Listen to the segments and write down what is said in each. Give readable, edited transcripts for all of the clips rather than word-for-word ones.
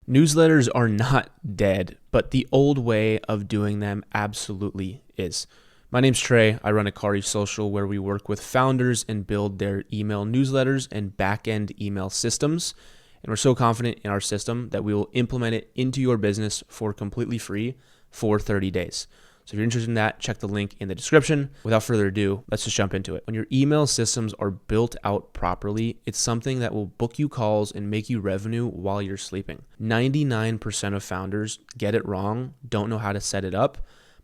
Newsletters are not dead, but the old way of doing them absolutely is. My name's Trey. I run Akari Social, where we work with founders and build their email newsletters and back-end email systems. And we're so confident in our system that we will implement it into your business for completely free for 30 days. So if you're interested in that, check the link in the description. Without further ado, let's just jump into it. When your email systems are built out properly, it's something that will book you calls and make you revenue while you're sleeping. 99% of founders get it wrong, don't know how to set it up,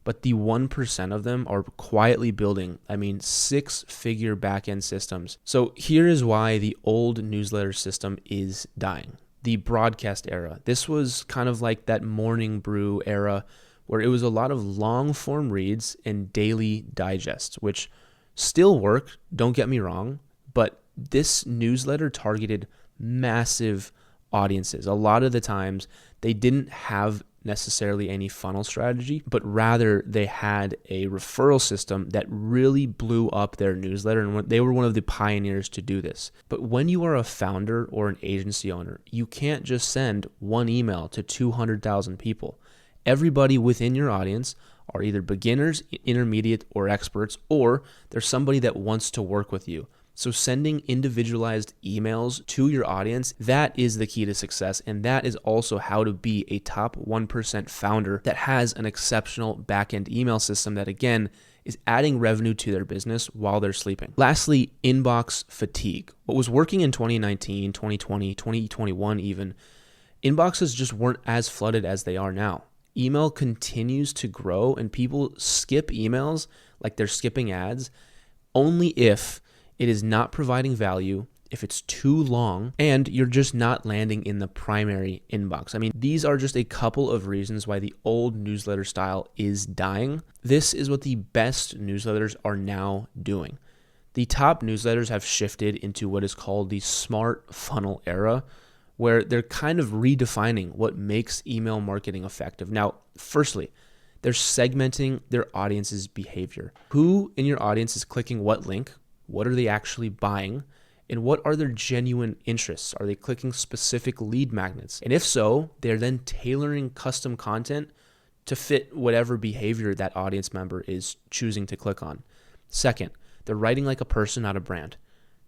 but the 1% of them are quietly building, six-figure back-end systems. So here is why the old newsletter system is dying. The broadcast era. This was kind of like that morning brew era where it was a lot of long-form reads and daily digests, which still work, don't get me wrong, but this newsletter targeted massive audiences. A lot of the times, they didn't have necessarily any funnel strategy, but rather they had a referral system that really blew up their newsletter, and they were one of the pioneers to do this. But when you are a founder or an agency owner, you can't just send one email to 200,000 people. Everybody within your audience are either beginners, intermediate, or experts, or there's somebody that wants to work with you. So sending individualized emails to your audience, that is the key to success. And that is also how to be a top 1% founder that has an exceptional back-end email system that, again, is adding revenue to their business while they're sleeping. Lastly, inbox fatigue. What was working in 2019, 2020, 2021 even, inboxes just weren't as flooded as they are now. Email continues to grow and people skip emails like they're skipping ads only if it is not providing value, if it's too long, and you're just not landing in the primary inbox. These are just a couple of reasons why the old newsletter style is dying. This is what the best newsletters are now doing. The top newsletters have shifted into what is called the smart funnel era, where they're kind of redefining what makes email marketing effective. Now, firstly, they're segmenting their audience's behavior. Who in your audience is clicking what link? What are they actually buying? And what are their genuine interests? Are they clicking specific lead magnets? And if so, they're then tailoring custom content to fit whatever behavior that audience member is choosing to click on. Second, they're writing like a person, not a brand.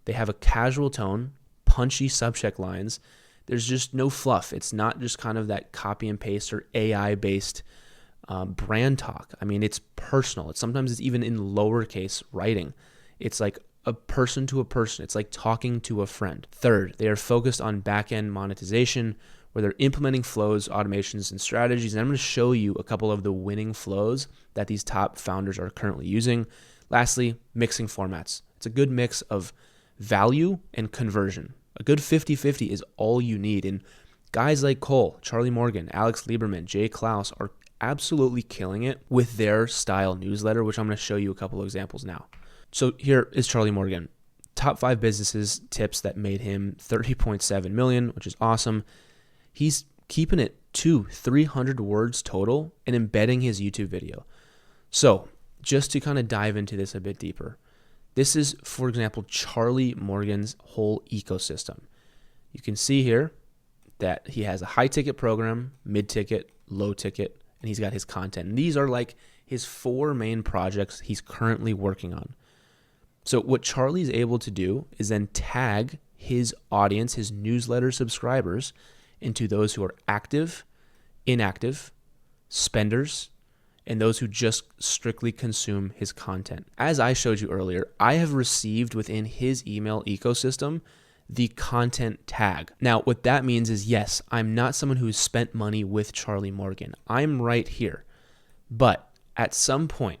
They have a casual tone, punchy subject lines. There's just no fluff. It's not just kind of that copy and paste or AI-based brand talk. It's personal. Sometimes it's even in lowercase writing. It's like a person to a person. It's like talking to a friend. Third, they are focused on back-end monetization, where they're implementing flows, automations, and strategies. And I'm going to show you a couple of the winning flows that these top founders are currently using. Lastly, mixing formats. It's a good mix of value and conversion. A good 50-50 is all you need. And guys like Cole, Charlie Morgan, Alex Lieberman, Jay Klaus are absolutely killing it with their style newsletter, which I'm going to show you a couple of examples now. So here is Charlie Morgan. Top 5 businesses tips that made him $30.7 million, which is awesome. He's keeping it to 300 words total and embedding his YouTube video. So just to kind of dive into this a bit deeper, this is, for example, Charlie Morgan's whole ecosystem. You can see here that he has a high-ticket program, mid-ticket, low-ticket, and he's got his content. And these are like his 4 main projects he's currently working on. So what Charlie's able to do is then tag his audience, his newsletter subscribers, into those who are active, inactive, spenders, and those who just strictly consume his content. As I showed you earlier, I have received within his email ecosystem the content tag. Now, what that means is, yes, I'm not someone who's spent money with Charlie Morgan. I'm right here. But at some point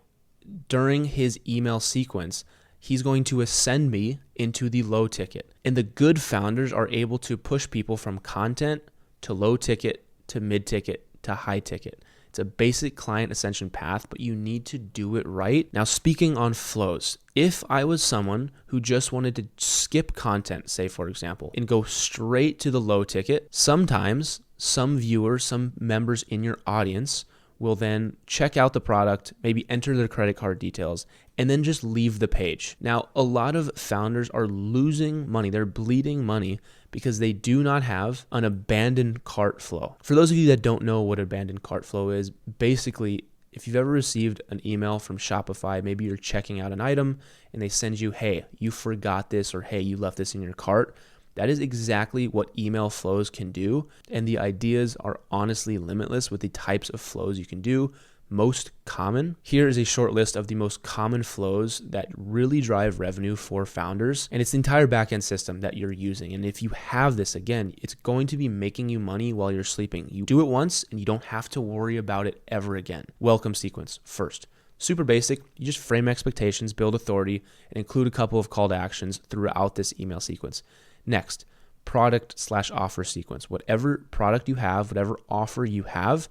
during his email sequence, he's going to ascend me into the low ticket. And the good founders are able to push people from content to low ticket to mid ticket to high ticket. It's a basic client ascension path, but you need to do it right. Now, speaking on flows, if I was someone who just wanted to skip content, say for example, and go straight to the low ticket, sometimes some viewers, some members in your audience will then check out the product, maybe enter their credit card details, and then just leave the page. Now, a lot of founders are losing money. They're bleeding money because they do not have an abandoned cart flow. For those of you that don't know what abandoned cart flow is, basically, if you've ever received an email from Shopify, maybe you're checking out an item and they send you, hey, you forgot this, or hey, you left this in your cart. That is exactly what email flows can do. And the ideas are honestly limitless with the types of flows you can do. Most common. Here is a short list of the most common flows that really drive revenue for founders. And it's the entire backend system that you're using. And if you have this, again, it's going to be making you money while you're sleeping. You do it once and you don't have to worry about it ever again. Welcome sequence first. Super basic. You just frame expectations, build authority, and include a couple of call to actions throughout this email sequence. Next, product/offer sequence. Whatever product you have, whatever offer you have,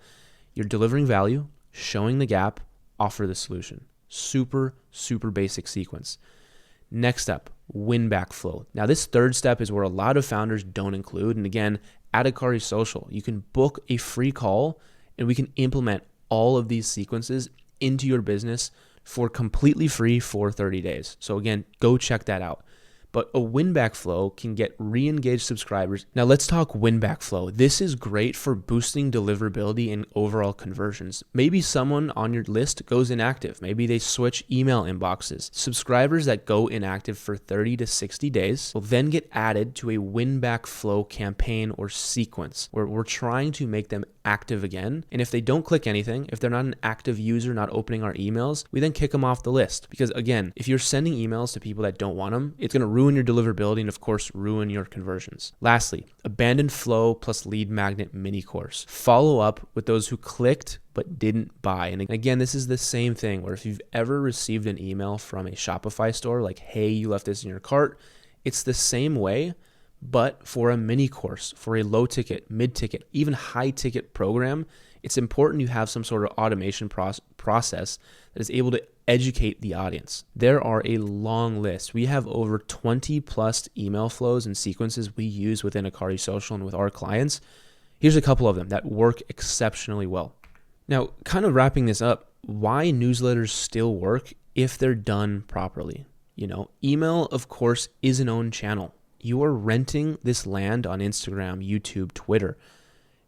you're delivering value, showing the gap, offer the solution. Super, super basic sequence. Next up, win back flow. Now this third step is where a lot of founders don't include. And again, at Akari Social, you can book a free call and we can implement all of these sequences into your business for completely free for 30 days. So again, go check that out. But a win-back flow can get re-engaged subscribers. Now let's talk win-back flow. This is great for boosting deliverability and overall conversions. Maybe someone on your list goes inactive. Maybe they switch email inboxes. Subscribers that go inactive for 30 to 60 days will then get added to a win-back flow campaign or sequence where we're trying to make them active again. And if they don't click anything, if they're not an active user, not opening our emails, we then kick them off the list. Because again, if you're sending emails to people that don't want them, it's going to ruin your deliverability and of course ruin your conversions. Lastly, abandoned flow plus lead magnet mini course. Follow up with those who clicked but didn't buy. And again, this is the same thing where if you've ever received an email from a Shopify store like, hey, you left this in your cart, it's the same way, but for a mini course, for a low ticket, mid ticket, even high ticket program, it's important you have some sort of automation process that is able to educate the audience. There are a long list. We have over 20 plus email flows and sequences we use within Akari Social and with our clients. Here's a couple of them that work exceptionally well. Now, kind of wrapping this up, why newsletters still work if they're done properly. Email, of course, is an own channel. You are renting this land on Instagram, YouTube, Twitter.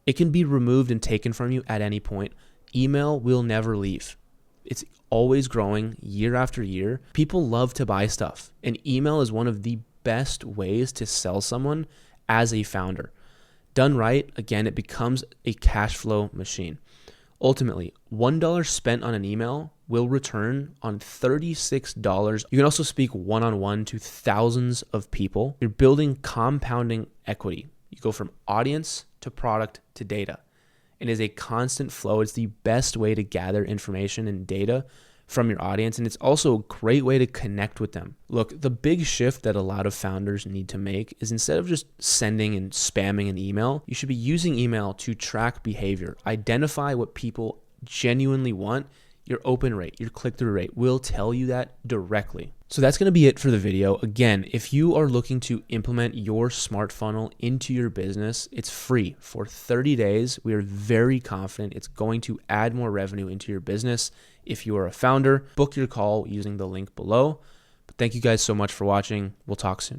It can be removed and taken from you at any point. Email will never leave. It's always growing year after year. People love to buy stuff, and email is one of the best ways to sell someone as a founder. Done right, again, it becomes a cash flow machine. Ultimately, $1 spent on an email will return on $36. You can also speak one-on-one to thousands of people. You're building compounding equity. You go from audience to product to data. It is a constant flow. It's the best way to gather information and data from your audience, and it's also a great way to connect with them. Look, the big shift that a lot of founders need to make is instead of just sending and spamming an email, you should be using email to track behavior, identify what people genuinely want. Your open rate, your click-through rate will tell you that directly. So that's going to be it for the video. Again, if you are looking to implement your smart funnel into your business, it's free for 30 days. We are very confident it's going to add more revenue into your business. If you are a founder, book your call using the link below. But thank you guys so much for watching. We'll talk soon.